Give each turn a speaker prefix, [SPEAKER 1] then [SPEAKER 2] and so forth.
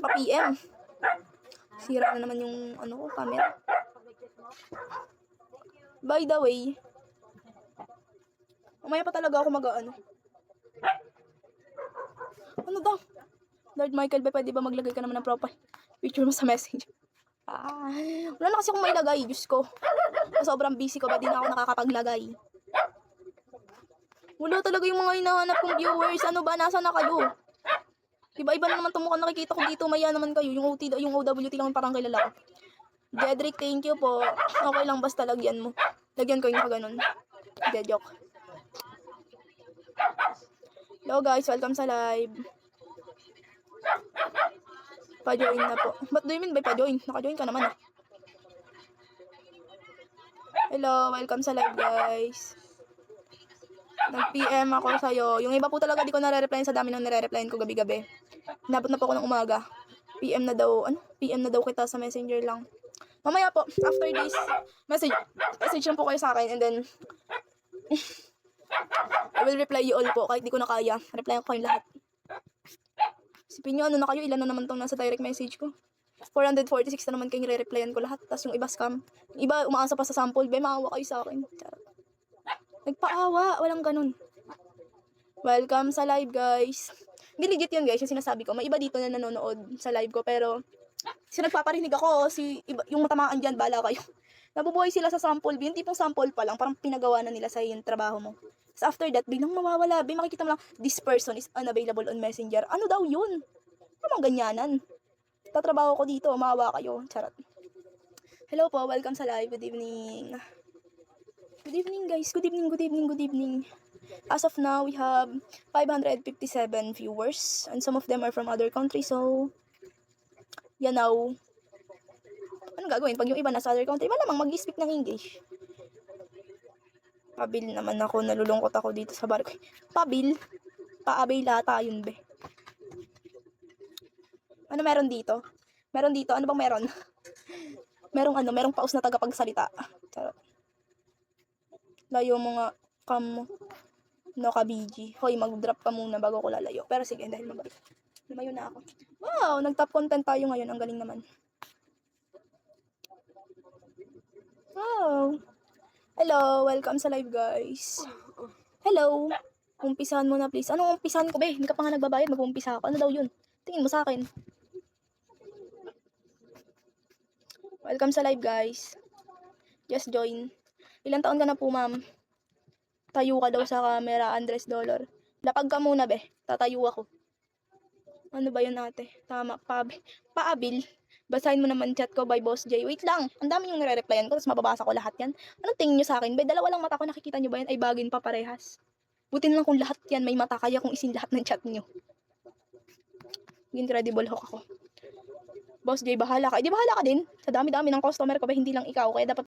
[SPEAKER 1] pa-PM. Sira na naman yung ano ko, camera. By the way, mamaya pa talaga ako mag-ano. Ano daw? Lord Michael, pwede ba maglagay ka naman ng profile picture mo sa message? Wala na kasi akong may lagay, Diyos ko. Sobrang busy ko ba, di na ako nakakapaglagay. Wala talaga yung mga hinahanap kong viewers. Ano ba, nasa na kayo? Iba-iba na naman itong mukhang nakikita ko dito. Maya naman kayo. Yung OWT lang parang kilala ko. Jedrick, thank you po. Okay lang, basta lagyan mo. Lagyan ko yung ganun. Hindi, joke. Hello guys, welcome sa live. Pa-join na po. Ba't do you mean by pa-join? Naka-join ka naman. Hello, welcome sa live guys. Nag-PM ako sa'yo. Yung iba po talaga di ko nare-replyan sa dami ng nire-replyan ko gabi-gabi. Inabot na po ako ng umaga. PM na daw. Ano? PM na daw kita sa messenger lang. Mamaya po, after this, message lang po kayo sa akin and then I will reply you all po kahit di ko na kaya. Replyan ko kayong lahat. Isipin nyo, ano na kayo, ilan na naman tong nasa direct message ko. 446 na naman kayong re-replyan ko lahat. Tapos yung iba scam. Yung iba umaasa pa sa sample. Be, maawa kayo sa akin. Nagpaawa, walang ganun. Welcome sa live guys. Hindi legit yun guys, yung sinasabi ko. May iba dito na nanonood sa live ko, pero nagpaparinig ako, yung matamaan dyan, bala kayo. Nabubuhay sila sa sample, yung tipong sample pa lang, parang pinagawa na nila sa yung trabaho mo. So after that, biglang mawawala, makikita mo lang, this person is unavailable on messenger. Ano daw yun? Namang ganyanan. Tatrabaho ko dito, maawa kayo. Charot. Hello po, welcome sa live, good evening. Good evening guys, good evening. As of now, we have 557 viewers and some of them are from other countries, so you know. Anong gagawin pag yung iba nasa other country? Malamang mag-speak ng English. Pabil naman ako, nalulungkot ako dito sa bar ko. Pabil? Paabay lata yun be. Ano meron dito? Meron dito, ano bang meron? merong paus na tagapagsalita. Charot. Layo mo nga, cam mo. No ka, BG. Hoy, mag-drop ka muna bago ko lalayo. Pero sige, dahil mabait. Lumayo na ako. Wow, nag-top content tayo ngayon. Ang galing naman. Wow. Hello, welcome sa live guys. Hello. Umpisahan mo na please. Anong umpisahan ko be? Hindi ka pa nga nagbabayad, mag-umpisa ako. Ano daw yun? Tingin mo sa akin. Welcome sa live guys. Just join. Ilang taon ka na po ma'am? Tayo ka daw sa camera, $100. Lapag ka muna be. Tatayo ako. Ano ba yun ate? Tama, paabil. Basahin mo naman chat ko by Boss J. Wait lang, ang dami yung nire-replyan ko, tapos mababasa ko lahat yan. Anong tingin nyo sa akin? Be, dalawa lang mata ko, nakikita nyo ba yan? Ay bagin pa parehas. Buti na lang kung lahat yan may mata, kaya kung isin lahat ng chat nyo. Incredible hook ako. Boss J, bahala ka. Di bahala ka din. Sa dami-dami ng customer ko ba, hindi lang ikaw. Kaya dapat